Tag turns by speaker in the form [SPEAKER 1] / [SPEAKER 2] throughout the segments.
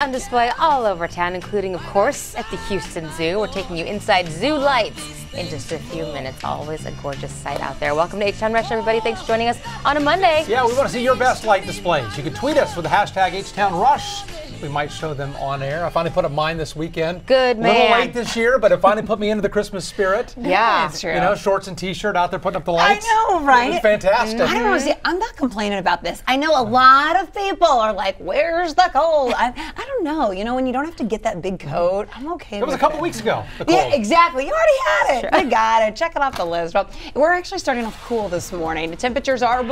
[SPEAKER 1] On display all over town, including, of course, at the Houston Zoo. We're taking you inside Zoo Lights in just a few minutes. Always a gorgeous sight out there. Welcome to H-Town Rush, everybody. Thanks for joining us on a Monday.
[SPEAKER 2] Yeah, we want to see your best light displays. You can tweet us with the hashtag H-Town Rush. We might show them on air. I finally put up mine this weekend.
[SPEAKER 1] Good man.
[SPEAKER 2] A little late this year, but it finally put me into the Christmas spirit.
[SPEAKER 1] Yeah, it's true.
[SPEAKER 2] You know, shorts and t-shirt out there putting up the lights.
[SPEAKER 3] I know, right?
[SPEAKER 2] It was fantastic.
[SPEAKER 3] I don't know. See, I'm not complaining about this. I know a lot of people are like, "Where's the cold?" I don't know. You know, when you don't have to get that big coat, I'm okay.
[SPEAKER 2] It was a couple weeks ago.
[SPEAKER 3] Yeah, exactly. You already had it. You got it. Check it off the list. Well, we're actually starting off cool this morning. The temperatures are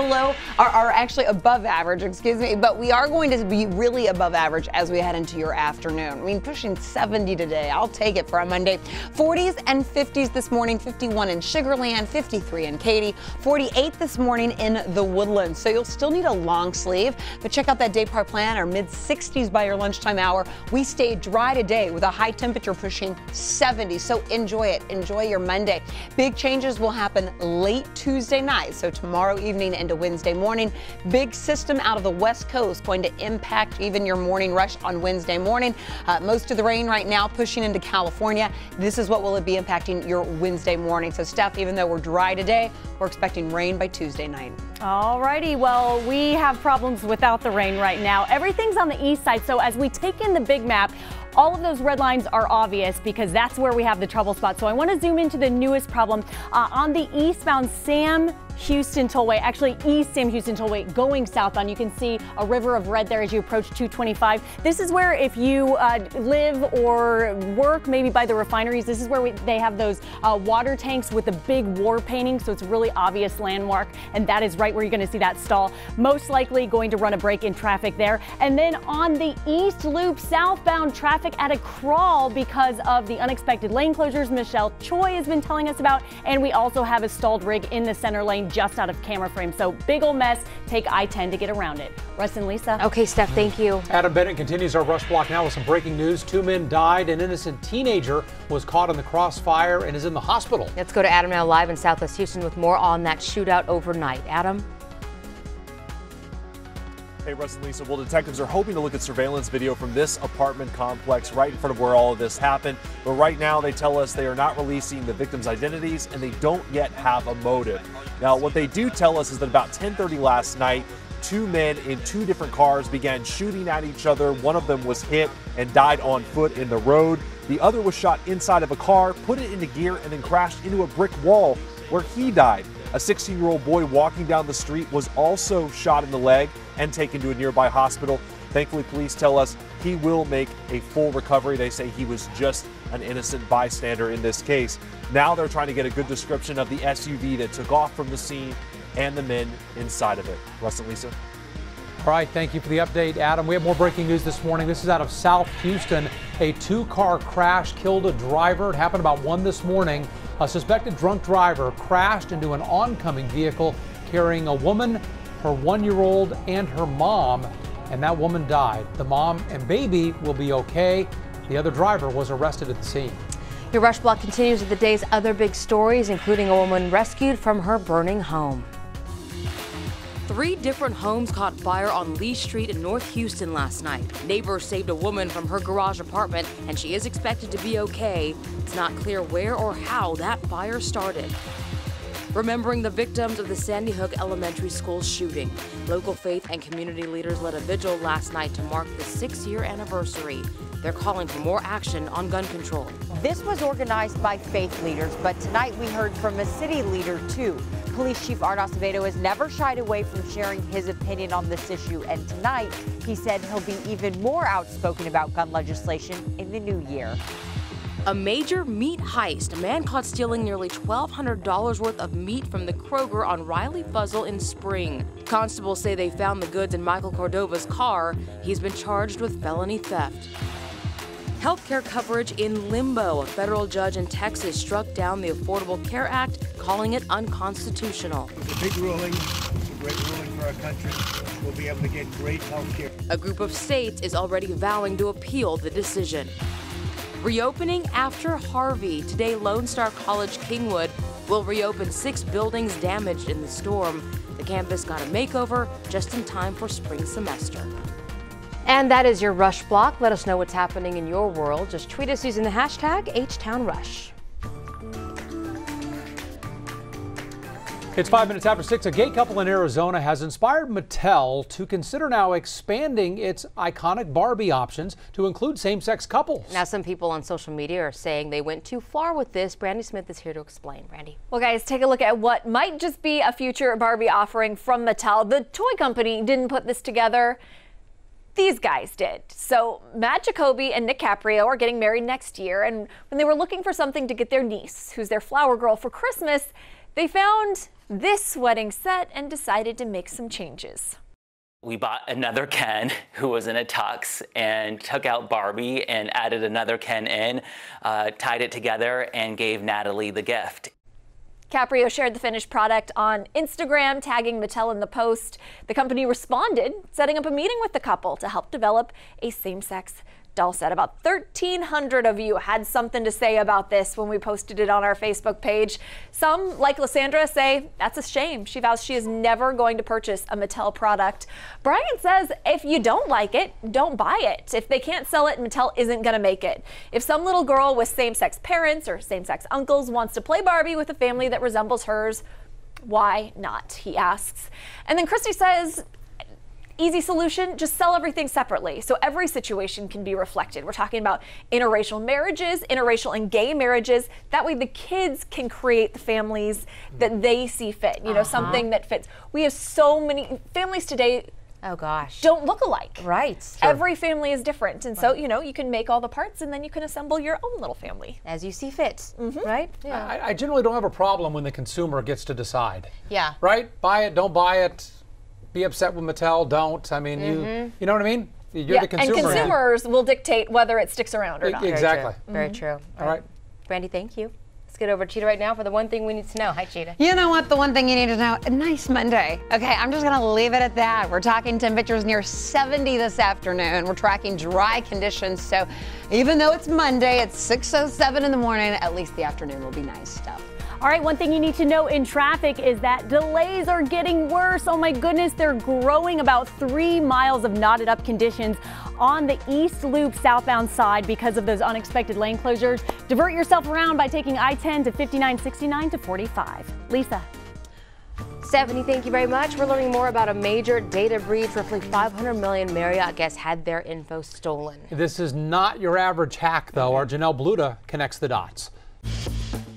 [SPEAKER 3] actually above average. Excuse me, but we are going to be really above average as we head into your afternoon. I mean, pushing 70 today. I'll take it for a Monday. 40s and 50s this morning. 51 in Sugar Land, 53 in Katy, 48 this morning in the Woodlands. So you'll still need a long sleeve, but check out that day part plan. Our mid 60s by your lunchtime hour. We stay dry today with a high temperature pushing 70. So enjoy it. Enjoy your Monday. Big changes will happen late Tuesday night. So tomorrow evening into Wednesday morning. Big system out of the West Coast going to impact even your morning rush on Wednesday morning. Most of the rain right now pushing into California. This is what will be impacting your Wednesday morning. So Steph, even though we're dry today, we're expecting rain by Tuesday night.
[SPEAKER 4] All righty, well, we have problems without the rain right now. Everything's on the east side, so as we take in the big map, all of those red lines are obvious because that's where we have the trouble spot. So I want to zoom into the newest problem on the eastbound Sam Houston Tollway, actually East Sam Houston Tollway going southbound. You can see a river of red there as you approach 225. This is where if you live or work maybe by the refineries, this is where they have those water tanks with the big war painting. So it's a really obvious landmark, and that is right where you're going to see that stall. Most likely going to run a break in traffic there. And then on the East Loop southbound, traffic at a crawl because of the unexpected lane closures Michelle Choi has been telling us about. And we also have a stalled rig in the center lane just out of camera frame. So big old mess. Take I-10 to get around it. Russ and Lisa.
[SPEAKER 1] Okay, Steph, thank you.
[SPEAKER 2] Adam Bennett continues our Rush Block now with some breaking news. 2 men died. An innocent teenager was caught in the crossfire and is in the hospital.
[SPEAKER 1] Let's go to Adam now live in Southwest Houston with more on that shootout overnight. Adam?
[SPEAKER 5] Hey, Russ and Lisa. Well, detectives are hoping to look at surveillance video from this apartment complex right in front of where all of this happened. But right now, they tell us they are not releasing the victims' identities and they don't yet have a motive. Now, what they do tell us is that about 10:30 last night, 2 men in 2 different cars began shooting at each other. One of them was hit and died on foot in the road. The other was shot inside of a car, put it into gear, and then crashed into a brick wall where he died. A 16-year-old boy walking down the street was also shot in the leg and taken to a nearby hospital. Thankfully, police tell us he will make a full recovery. They say he was just an innocent bystander in this case. Now they're trying to get a good description of the SUV that took off from the scene and the men inside of it. Russ and Lisa.
[SPEAKER 2] All right, thank you for the update, Adam. We have more breaking news this morning. This is out of South Houston. A 2-car crash killed a driver. It happened about 1 this morning. A suspected drunk driver crashed into an oncoming vehicle carrying a woman, her 1-year-old, and her mom, and that woman died. The mom and baby will be okay. The other driver was arrested at the scene.
[SPEAKER 1] Your Rush Block continues with the day's other big stories, including a woman rescued from her burning home. 3 different homes caught fire on Lee Street in North Houston last night. Neighbors saved a woman from her garage apartment, and she is expected to be okay. It's not clear where or how that fire started. Remembering the victims of the Sandy Hook Elementary School shooting, local faith and community leaders led a vigil last night to mark the 6-year anniversary. They're calling for more action on gun control.
[SPEAKER 6] This was organized by faith leaders, but tonight we heard from a city leader too. Police Chief Art Acevedo has never shied away from sharing his opinion on this issue, and tonight he said he'll be even more outspoken about gun legislation in the new year.
[SPEAKER 1] A major meat heist. A man caught stealing nearly $1,200 worth of meat from the Kroger on Riley Fuzzle in Spring. Constables say they found the goods in Michael Cordova's car. He's been charged with felony theft. Healthcare coverage in limbo. A federal judge in Texas struck down the Affordable Care Act, calling it unconstitutional.
[SPEAKER 7] It's a big ruling. It's a great ruling for our country. We'll be able to get great health care.
[SPEAKER 1] A group of states is already vowing to appeal the decision. Reopening after Harvey. Today, Lone Star College Kingwood will reopen 6 buildings damaged in the storm. The campus got a makeover just in time for spring semester. And that is your Rush Block. Let us know what's happening in your world. Just tweet us using the hashtag HTownRush.
[SPEAKER 2] It's 5 minutes after 6. A gay couple in Arizona has inspired Mattel to consider now expanding its iconic Barbie options to include same-sex couples.
[SPEAKER 1] Now, some people on social media are saying they went too far with this. Brandy Smith is here to explain. Brandy.
[SPEAKER 4] Well, guys, take a look at what might just be a future Barbie offering from Mattel. The toy company didn't put this together. These guys did. So Matt Jacoby and Nick Caprio are getting married next year. And when they were looking for something to get their niece, who's their flower girl, for Christmas, they found this wedding set and decided to make some changes.
[SPEAKER 8] We bought another Ken who was in a tux and took out Barbie and added another Ken in, tied it together and gave Natalie the gift.
[SPEAKER 4] Caprio shared the finished product on Instagram, tagging Mattel in the post. The company responded, setting up a meeting with the couple to help develop a same-sex doll set. About 1,300 of you had something to say about this when we posted it on our Facebook page. Some, like Lysandra, say that's a shame. She vows she is never going to purchase a Mattel product. Brian says if you don't like it, don't buy it. If they can't sell it, Mattel isn't going to make it. If some little girl with same-sex parents or same-sex uncles wants to play Barbie with a family that resembles hers, why not, he asks. And then Christy says, easy solution, just sell everything separately so every situation can be reflected. We're talking about interracial marriages, interracial and gay marriages. That way the kids can create the families that they see fit, you know, something that fits. We have so many families today.
[SPEAKER 1] Oh gosh.
[SPEAKER 4] Don't look alike.
[SPEAKER 1] Right.
[SPEAKER 4] Every family is different. And so, you know, you can make all the parts and then you can assemble your own little family.
[SPEAKER 1] As you see fit, right?
[SPEAKER 2] Yeah. I generally don't have a problem when the consumer gets to decide.
[SPEAKER 1] Yeah.
[SPEAKER 2] Right? Buy it, don't buy it. Be upset with Mattel, don't. I mean, you know what I mean? You're the consumer.
[SPEAKER 4] And consumers will dictate whether it sticks around or not.
[SPEAKER 2] Exactly.
[SPEAKER 1] Very true.
[SPEAKER 2] All right.
[SPEAKER 1] Brandy, thank you. Let's get over to Cheetah right now for the one thing we need to know. Hi, Cheetah.
[SPEAKER 3] You know what? The one thing you need to know, a nice Monday. Okay, I'm just going to leave it at that. We're talking temperatures near 70 this afternoon. We're tracking dry conditions. So even though it's Monday, it's 6:07 in the morning, at least the afternoon will be nice stuff.
[SPEAKER 4] All right, one thing you need to know in traffic is that delays are getting worse. Oh my goodness, they're growing. About 3 miles of knotted up conditions on the East Loop southbound side because of those unexpected lane closures. Divert yourself around by taking I-10 to 5969 to 45. Lisa.
[SPEAKER 1] Stephanie, thank you very much. We're learning more about a major data breach. Roughly 500 million Marriott guests had their info stolen.
[SPEAKER 2] This is not your average hack, though. Our Janelle Bluda connects the dots.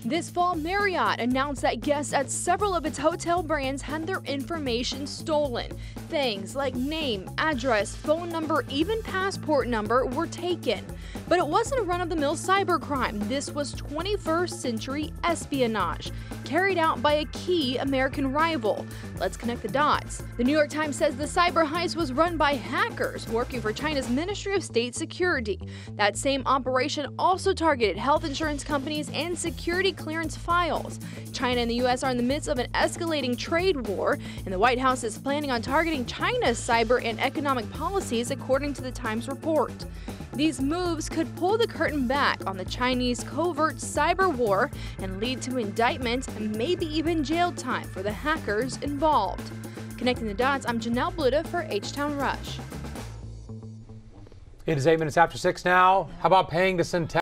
[SPEAKER 9] This fall, Marriott announced that guests at several of its hotel brands had their information stolen. Things like name, address, phone number, even passport number were taken. But it wasn't a run-of-the-mill cybercrime. This was 21st century espionage, carried out by a key American rival. Let's connect the dots. The New York Times says the cyber heist was run by hackers working for China's Ministry of State Security. That same operation also targeted health insurance companies and security clearance files. China and the U.S. are in the midst of an escalating trade war, and the White House is planning on targeting China's cyber and economic policies, according to the Times report. These moves could pull the curtain back on the Chinese covert cyber war and lead to indictment and maybe even jail time for the hackers involved. Connecting the dots, I'm Janelle Bluda for H-Town Rush.
[SPEAKER 2] It is 8 minutes after 6 now. How about paying to send text?